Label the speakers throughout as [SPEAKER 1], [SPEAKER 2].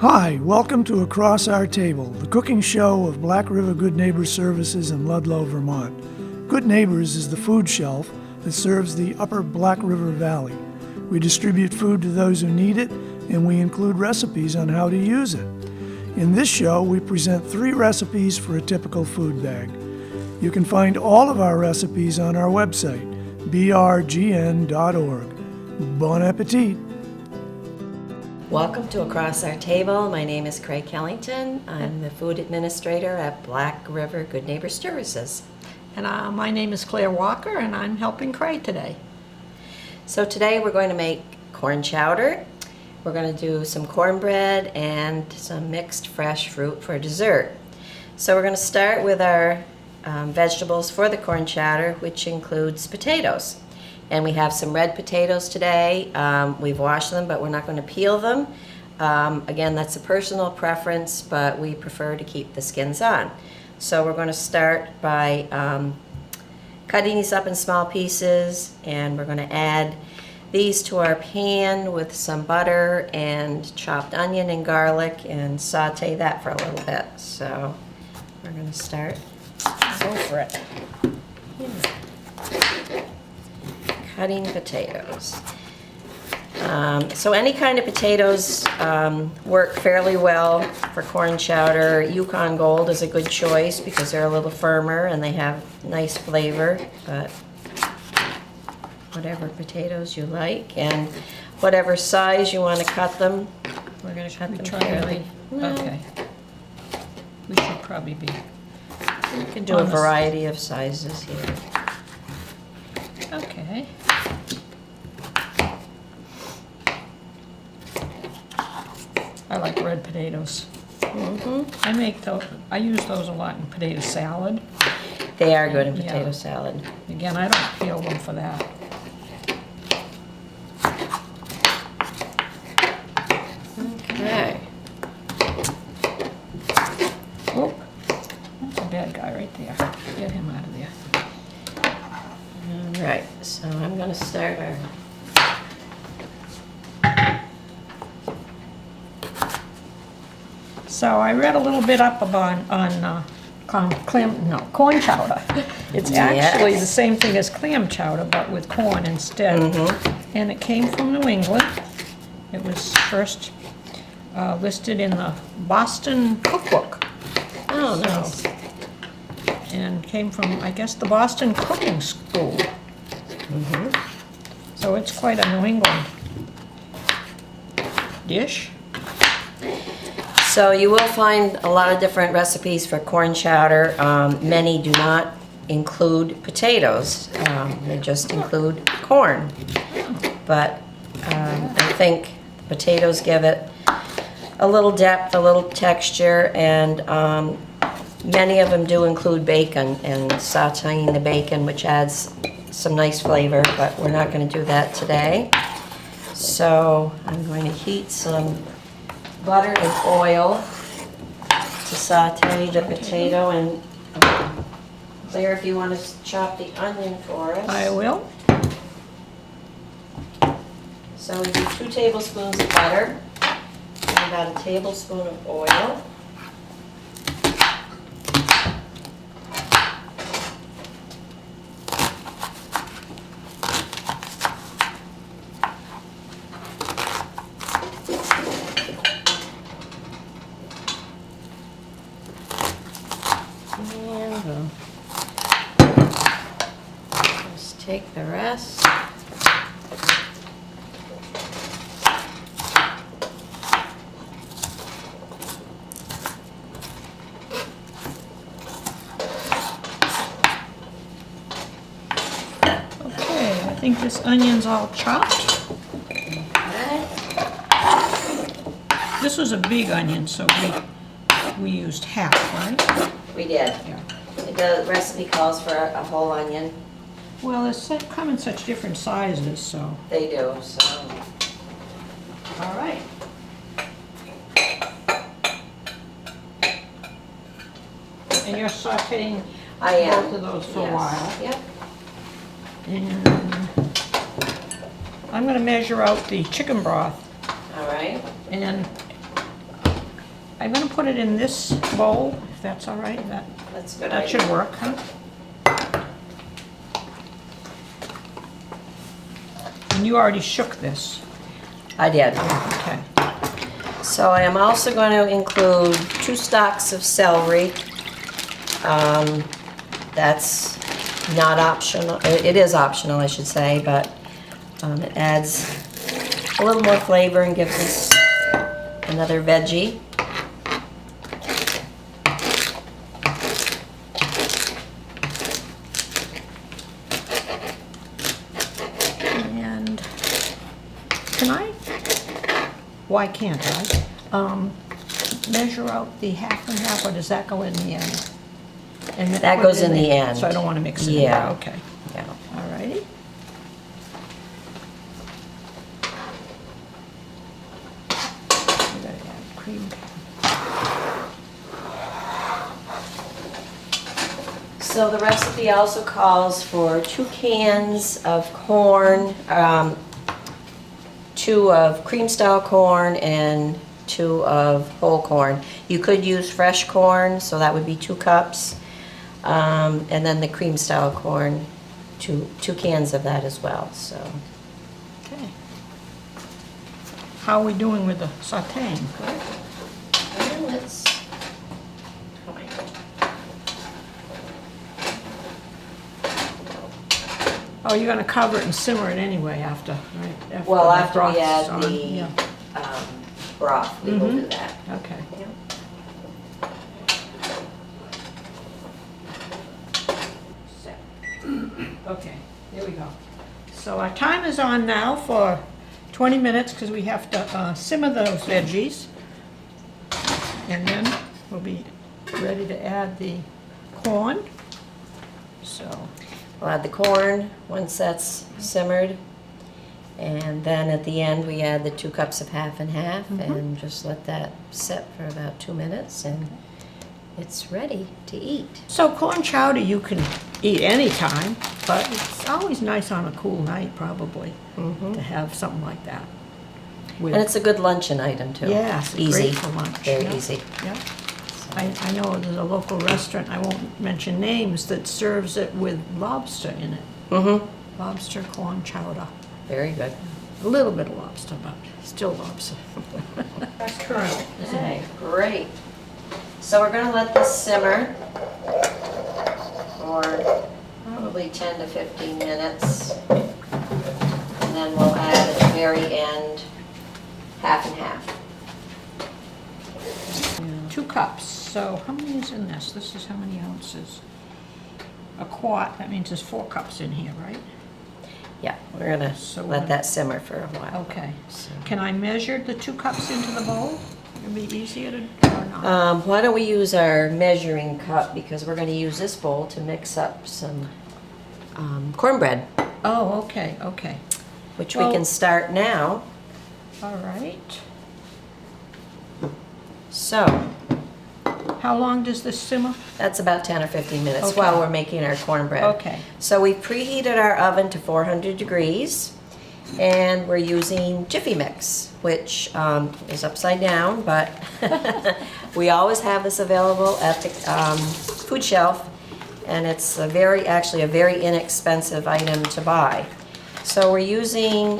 [SPEAKER 1] Hi, welcome to Across Our Table, the cooking show of Black River Good Neighbors Services in Ludlow, Vermont. Good Neighbors is the food shelf that serves the upper Black River Valley. We distribute food to those who need it, and we include recipes on how to use it. In this show, we present 3 recipes for a typical food bag. You can find all of our recipes on our website, brgn.org. Bon appetit!
[SPEAKER 2] Welcome to Across Our Table. My name is Krey Kellington. I'm the food administrator at Black River Good Neighbor Services.
[SPEAKER 3] And my name is Claire Walker, and I'm helping Krey today.
[SPEAKER 2] So today we're going to make corn chowder. We're going to do some cornbread and some mixed fresh fruit for dessert. So we're going to start with our vegetables for the corn chowder, which includes potatoes. And we have some red potatoes today. We've washed them, but we're not going to peel them. Again, that's a personal preference, but we prefer to keep the skins on. So we're going to start by cutting these up in small pieces, and we're going to add these to our pan with some butter and chopped onion and garlic and saute that for a little bit. So we're going to start. Go for it. Cutting potatoes. So any kind of potatoes work fairly well for corn chowder. Yukon Gold is a good choice because they're a little firmer and they have nice flavor, but whatever potatoes you like and whatever size you want to cut them. We're going to cut them fairly.
[SPEAKER 3] Okay. We should probably be.
[SPEAKER 2] You can do a variety of sizes here.
[SPEAKER 3] Okay. I like red potatoes. I use those a lot in potato salad.
[SPEAKER 2] They are good in potato salad.
[SPEAKER 3] Again, I don't peel them for that.
[SPEAKER 2] Okay.
[SPEAKER 3] Oh, that's a bad guy right there. Get him out of there.
[SPEAKER 2] All right, so I'm going to start our
[SPEAKER 3] So I read a little bit up on corn chowder. It's actually the same thing as clam chowder, but with corn instead. And it came from New England. It was first listed in the Boston Cookbook.
[SPEAKER 2] Oh, nice.
[SPEAKER 3] And came from, I guess, the Boston Cooking School. So it's quite a New England dish.
[SPEAKER 2] So you will find a lot of different recipes for corn chowder. Many do not include potatoes. They just include corn. But I think potatoes give it a little depth, a little texture, and many of them do include bacon and sauteing the bacon, which adds some nice flavor, but we're not going to do that today. So I'm going to heat some butter and oil to saute the potato, and Claire, if you want to chop the onion for us.
[SPEAKER 3] I will.
[SPEAKER 2] So we do 2 tablespoons of butter and about a tablespoon of oil. And just take the rest.
[SPEAKER 3] Okay, I think this onion's all chopped.
[SPEAKER 2] Okay.
[SPEAKER 3] This was a big onion, so we used half, right?
[SPEAKER 2] We did.
[SPEAKER 3] Yeah.
[SPEAKER 2] The recipe calls for a whole onion.
[SPEAKER 3] Well, they come in such different sizes, so.
[SPEAKER 2] They do, so.
[SPEAKER 3] All right. And you're sauteing both of those for a while.
[SPEAKER 2] Yep.
[SPEAKER 3] And I'm going to measure out the chicken broth.
[SPEAKER 2] All right.
[SPEAKER 3] And I'm gonna put it in this bowl, if that's all right.
[SPEAKER 2] That's a good
[SPEAKER 3] That should
[SPEAKER 2] idea.
[SPEAKER 3] work, huh? And you already shook this.
[SPEAKER 2] I did.
[SPEAKER 3] Okay.
[SPEAKER 2] So I am also going to include 2 stalks of celery. That's not optional. It is optional, I should say, but it adds a little more flavor and gives us another veggie.
[SPEAKER 3] And can I, why can't I, measure out the half and half, or does that go in the end? And then
[SPEAKER 2] That
[SPEAKER 3] put
[SPEAKER 2] goes
[SPEAKER 3] it
[SPEAKER 2] in the
[SPEAKER 3] there,
[SPEAKER 2] end.
[SPEAKER 3] So I don't want to mix it in
[SPEAKER 2] Yeah.
[SPEAKER 3] there, okay.
[SPEAKER 2] Yeah.
[SPEAKER 3] All righty. We gotta add cream.
[SPEAKER 2] So the recipe also calls for 2 cans of corn, 2 of cream-style corn, and 2 of whole corn. You could use fresh corn, so that would be 2 cups. And then the cream-style corn, 2 cans of that as well, so.
[SPEAKER 3] Okay. How are we doing with the sauteing? Good?
[SPEAKER 2] And let's,
[SPEAKER 3] Oh, you're gonna cover it and simmer it anyway after, right?
[SPEAKER 2] well,
[SPEAKER 3] the
[SPEAKER 2] after we
[SPEAKER 3] broth's
[SPEAKER 2] add
[SPEAKER 3] on,
[SPEAKER 2] the
[SPEAKER 3] yeah.
[SPEAKER 2] broth, we will do that.
[SPEAKER 3] Okay. Okay, here we go. So our time is on now for 20 minutes because we have to simmer those veggies. And then we'll be ready to add the corn. So,
[SPEAKER 2] We'll add the corn once that's simmered. And then at the end, we add the 2 cups of half and half and just let that sit for about 2 minutes and it's ready to eat.
[SPEAKER 3] so corn chowder you can eat anytime, but it's always nice on a cool night probably to have something like that. With,
[SPEAKER 2] And it's a good luncheon item too.
[SPEAKER 3] yes,
[SPEAKER 2] Easy.
[SPEAKER 3] great for lunch.
[SPEAKER 2] Very
[SPEAKER 3] yeah.
[SPEAKER 2] easy.
[SPEAKER 3] Yeah. I know there's a local restaurant, I won't mention names, that serves it with lobster in it.
[SPEAKER 2] Mm-hmm.
[SPEAKER 3] Lobster corn chowder.
[SPEAKER 2] Very good.
[SPEAKER 3] A little bit of lobster, but still lobster. That's current, isn't
[SPEAKER 2] Okay,
[SPEAKER 3] it?
[SPEAKER 2] great. So we're gonna let this simmer for probably 10 to 15 minutes. And then we'll add at the very end, half and half.
[SPEAKER 3] 2 cups, so how many is in this? This is how many ounces? A quart, that means there's 4 cups in here, right?
[SPEAKER 2] Yeah, we're gonna
[SPEAKER 3] So we're
[SPEAKER 2] let
[SPEAKER 3] gonna-
[SPEAKER 2] that simmer for a while.
[SPEAKER 3] Okay.
[SPEAKER 2] So,
[SPEAKER 3] Can I measure the 2 cups into the bowl? It'd be easier to, or not?
[SPEAKER 2] why don't we use our measuring cup because we're gonna use this bowl to mix up some cornbread,
[SPEAKER 3] Oh, okay, okay.
[SPEAKER 2] which we
[SPEAKER 3] Well-
[SPEAKER 2] can start now.
[SPEAKER 3] All right.
[SPEAKER 2] So,
[SPEAKER 3] How long does this simmer?
[SPEAKER 2] that's about 10 or 15 minutes
[SPEAKER 3] Okay.
[SPEAKER 2] while we're making our cornbread.
[SPEAKER 3] Okay.
[SPEAKER 2] So we preheated our oven to 400 degrees and we're using Jiffy Mix, which is upside down, but we always have this available at the food shelf and it's actually a very inexpensive item to buy. So we're using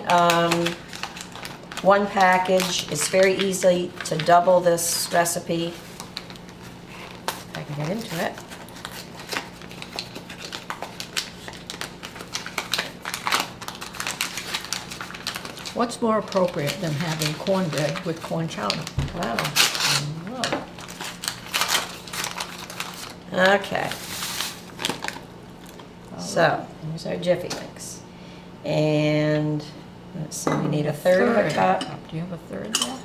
[SPEAKER 2] 1 package. It's very easy to double this recipe. If I can get into it.
[SPEAKER 3] What's more appropriate than having cornbread with corn chowder?
[SPEAKER 2] Wow.
[SPEAKER 3] Whoa.
[SPEAKER 2] Okay. So, here's our Jiffy Mix. And, let's see, we need a third of a cup.
[SPEAKER 3] Do you have a third there?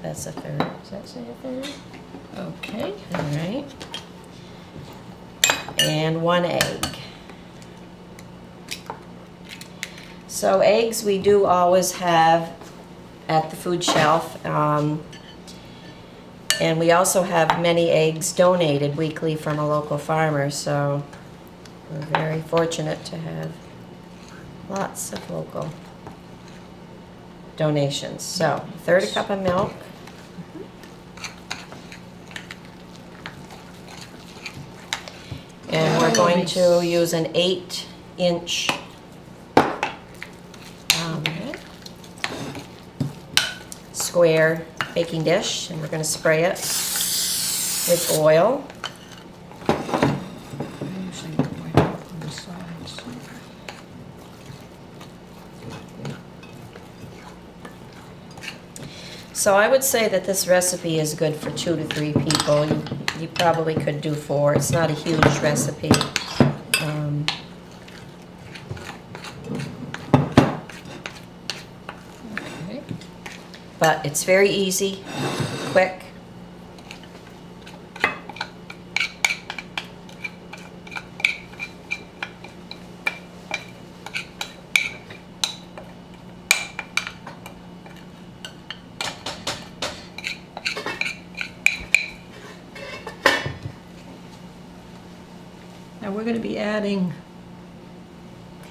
[SPEAKER 2] That's a third. Does that say a third?
[SPEAKER 3] Okay.
[SPEAKER 2] All right. And 1 egg. So eggs we do always have at the food shelf. And we also have many eggs donated weekly from a local farmer, so we're very fortunate to have lots of local donations. So, 1/3 cup of milk. we're going to use an 8-inch square baking dish, and we're going to spray it with oil.
[SPEAKER 3] I usually put mine on the sides.
[SPEAKER 2] So I would say that this recipe is good for 2 to 3 people. You probably could do 4. It's not a huge recipe.
[SPEAKER 3] Okay.
[SPEAKER 2] But it's very easy, quick.
[SPEAKER 3] Now we're going to be adding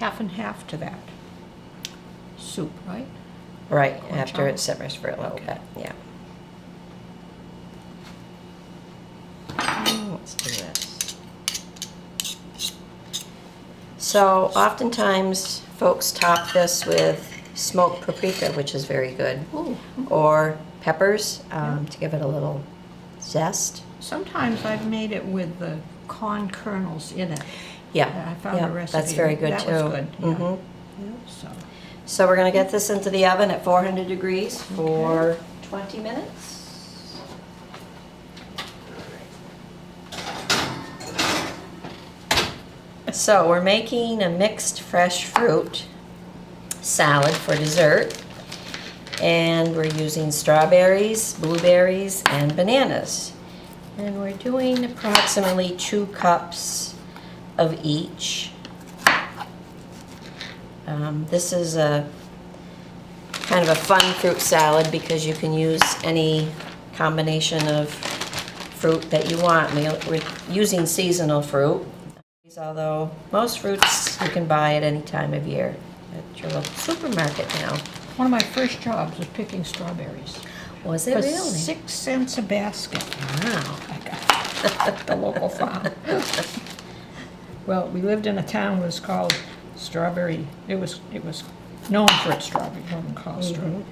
[SPEAKER 3] half and half to that soup, right?
[SPEAKER 2] Right,
[SPEAKER 3] Corn
[SPEAKER 2] after
[SPEAKER 3] chowder.
[SPEAKER 2] it simmers for a little
[SPEAKER 3] Okay.
[SPEAKER 2] bit, yeah. Let's do this. So oftentimes folks top this with smoked paprika, which is very good,
[SPEAKER 3] Ooh.
[SPEAKER 2] or peppers to give it a little zest.
[SPEAKER 3] Sometimes I've made it with the corn kernels in it.
[SPEAKER 2] Yeah,
[SPEAKER 3] I found
[SPEAKER 2] yeah,
[SPEAKER 3] a recipe.
[SPEAKER 2] that's very good
[SPEAKER 3] that
[SPEAKER 2] too.
[SPEAKER 3] was good. Yeah.
[SPEAKER 2] Mhm.
[SPEAKER 3] So,
[SPEAKER 2] So we're gonna get this into the oven at 400 degrees for 20 minutes. So we're making a mixed fresh fruit salad for dessert. And we're using strawberries, blueberries, and bananas. And we're doing approximately 2 cups of each. This is a kind of a fun fruit salad because you can use any combination of fruit that you want. We're using seasonal fruit, although most fruits you can buy at any time of year at your local supermarket now.
[SPEAKER 3] one of my first jobs was picking strawberries.
[SPEAKER 2] Was it
[SPEAKER 3] For
[SPEAKER 2] really?
[SPEAKER 3] 6 cents a basket.
[SPEAKER 2] Wow.
[SPEAKER 3] I got at the local farm. Well, we lived in a town that was called Strawberry. It was known for its strawberry. It wasn't called strawberry.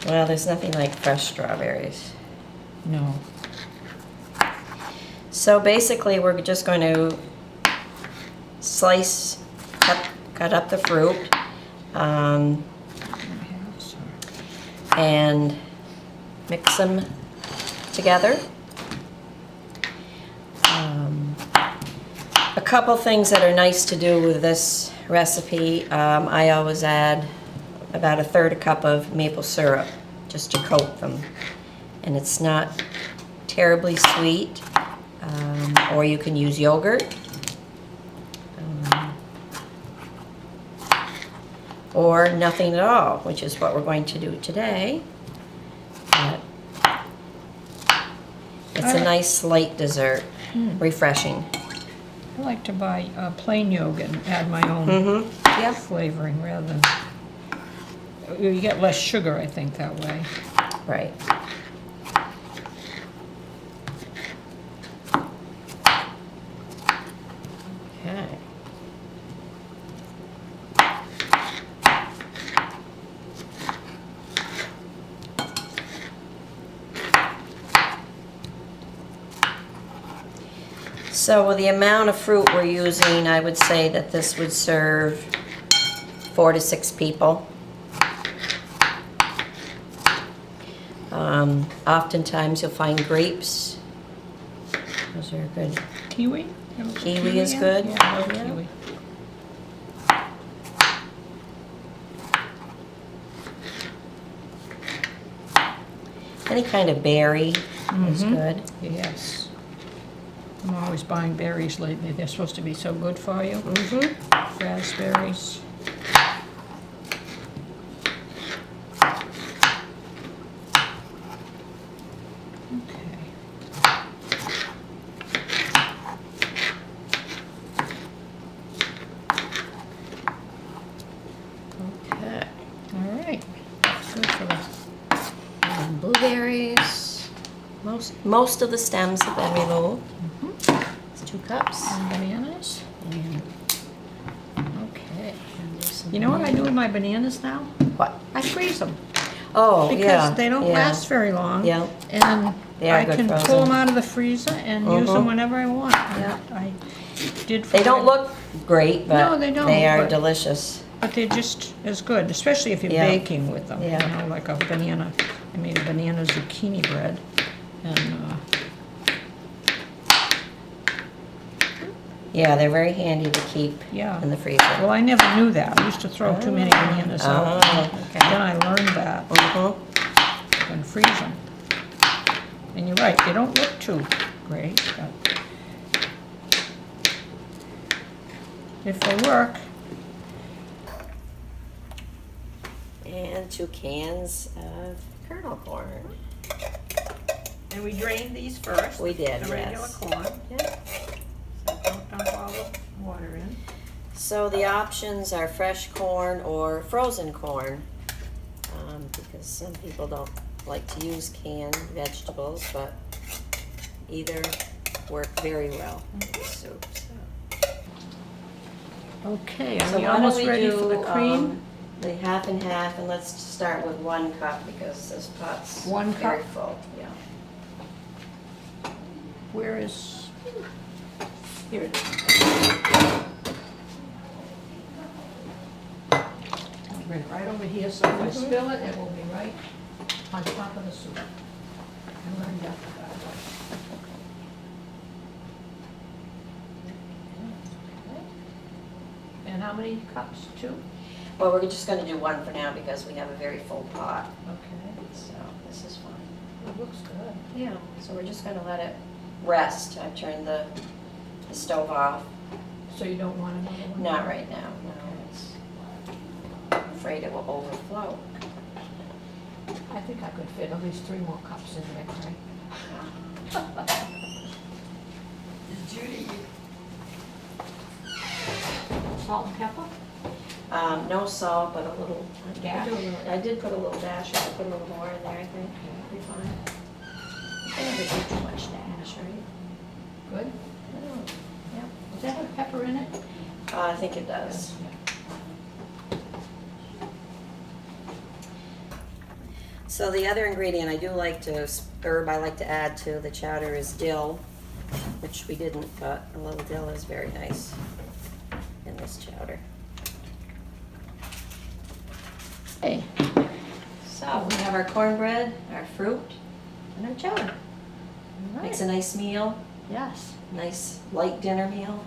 [SPEAKER 2] Well, there's nothing like fresh strawberries.
[SPEAKER 3] No.
[SPEAKER 2] So basically, we're just going to cut up the fruit, and mix them together. A couple things that are nice to do with this recipe, I always add about 1/3 cup of maple syrup just to coat them. And it's not terribly sweet, or you can use yogurt. Or nothing at all, which is what we're going to do today. But it's a nice light dessert, refreshing.
[SPEAKER 3] I like to buy plain yogurt and add my own
[SPEAKER 2] Yeah.
[SPEAKER 3] flavoring rather than. You get less sugar, I think, that way.
[SPEAKER 2] Right. Okay. So with the amount of fruit we're using, I would say that this would serve 4 to 6 people. Oftentimes you'll find grapes. Those are good.
[SPEAKER 3] Kiwi?
[SPEAKER 2] Kiwi is
[SPEAKER 3] in?
[SPEAKER 2] good.
[SPEAKER 3] Yeah, I love
[SPEAKER 2] Yeah.
[SPEAKER 3] kiwi.
[SPEAKER 2] Any kind of berry is good.
[SPEAKER 3] Yes. I'm always buying berries lately. They're supposed to be so good for you. Raspberries.
[SPEAKER 2] Okay.
[SPEAKER 3] All right. Good for the
[SPEAKER 2] And blueberries. Most of the stems have been removed. It's 2 cups.
[SPEAKER 3] And bananas.
[SPEAKER 2] And
[SPEAKER 3] Okay.
[SPEAKER 2] there's some
[SPEAKER 3] You know what I do with my bananas now?
[SPEAKER 2] What?
[SPEAKER 3] I freeze them.
[SPEAKER 2] Oh, yeah.
[SPEAKER 3] Because they don't
[SPEAKER 2] yeah.
[SPEAKER 3] last very long.
[SPEAKER 2] Yeah.
[SPEAKER 3] And
[SPEAKER 2] They are
[SPEAKER 3] I
[SPEAKER 2] good
[SPEAKER 3] can
[SPEAKER 2] frozen.
[SPEAKER 3] pull them out of the freezer and use them whenever I want.
[SPEAKER 2] Yeah.
[SPEAKER 3] I did.
[SPEAKER 2] They don't look great, but
[SPEAKER 3] No, they don't,
[SPEAKER 2] they are
[SPEAKER 3] but-
[SPEAKER 2] delicious.
[SPEAKER 3] But they're just as good, especially if you're
[SPEAKER 2] Yeah.
[SPEAKER 3] baking with them.
[SPEAKER 2] Yeah.
[SPEAKER 3] You know, like a banana. I made a banana zucchini bread, and
[SPEAKER 2] Yeah, they're very handy to keep
[SPEAKER 3] Yeah.
[SPEAKER 2] in the freezer.
[SPEAKER 3] well, I never knew that. I used to throw too many bananas out.
[SPEAKER 2] Oh, okay.
[SPEAKER 3] Then I learned that
[SPEAKER 2] Mhm.
[SPEAKER 3] you can freeze them. And you're right, they don't look too great, but if they work.
[SPEAKER 2] And 2 cans of kernel corn.
[SPEAKER 3] And we drained these first.
[SPEAKER 2] We did,
[SPEAKER 3] The regular
[SPEAKER 2] yes.
[SPEAKER 3] corn.
[SPEAKER 2] Yeah.
[SPEAKER 3] So don't dump all the water in.
[SPEAKER 2] So the options are fresh corn or frozen corn, because some people don't like to use canned vegetables, but either work very well in the soup.
[SPEAKER 3] Okay,
[SPEAKER 2] So
[SPEAKER 3] are we
[SPEAKER 2] why don't
[SPEAKER 3] almost
[SPEAKER 2] we
[SPEAKER 3] ready
[SPEAKER 2] do
[SPEAKER 3] for the cream?
[SPEAKER 2] the half and half, and let's start with 1 cup because this pot's
[SPEAKER 3] 1
[SPEAKER 2] very
[SPEAKER 3] cup?
[SPEAKER 2] full. Yeah.
[SPEAKER 3] Where is, here it is. I'll bring it right over here, so if I spill it, it will be right on top of the soup. I learned that the hard way. And how many cups? 2?
[SPEAKER 2] Well, we're just going to do 1 for now because we have a very full pot.
[SPEAKER 3] Okay.
[SPEAKER 2] So this is fine.
[SPEAKER 3] It looks good.
[SPEAKER 2] Yeah. So we're just going to let it rest. I've turned the stove off.
[SPEAKER 3] So you don't want another one?
[SPEAKER 2] Not right now. No, it's, I'm afraid it will overflow.
[SPEAKER 3] I think I could fit at least 3 more cups in there, right?
[SPEAKER 2] Judy.
[SPEAKER 3] Salt and pepper?
[SPEAKER 2] No salt, but a little.
[SPEAKER 3] Dash?
[SPEAKER 2] I did put a little dash. I put a little more in there. I think it'll be fine. I never do too much dash, right?
[SPEAKER 3] Good.
[SPEAKER 2] Oh, yeah.
[SPEAKER 3] Does that have pepper in it?
[SPEAKER 2] I think it does. So the other ingredient I do like to, herb I like to add to the chowder is dill, which we didn't, but a little dill is very nice in this chowder.
[SPEAKER 3] Hey.
[SPEAKER 2] So we have our cornbread, our fruit, and our chowder.
[SPEAKER 3] All
[SPEAKER 2] Makes a
[SPEAKER 3] right.
[SPEAKER 2] nice meal,
[SPEAKER 3] Yes.
[SPEAKER 2] nice light dinner meal.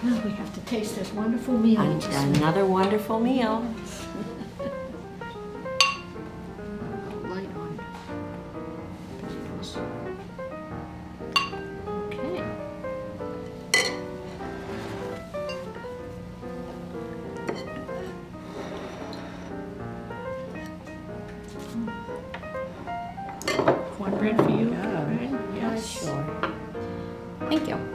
[SPEAKER 3] Now we have to taste this wonderful meal.
[SPEAKER 2] Another wonderful meal.
[SPEAKER 3] Light on. Okay. Cornbread for you?
[SPEAKER 2] Yeah.
[SPEAKER 3] Right? Yes.
[SPEAKER 2] Sure. Thank you.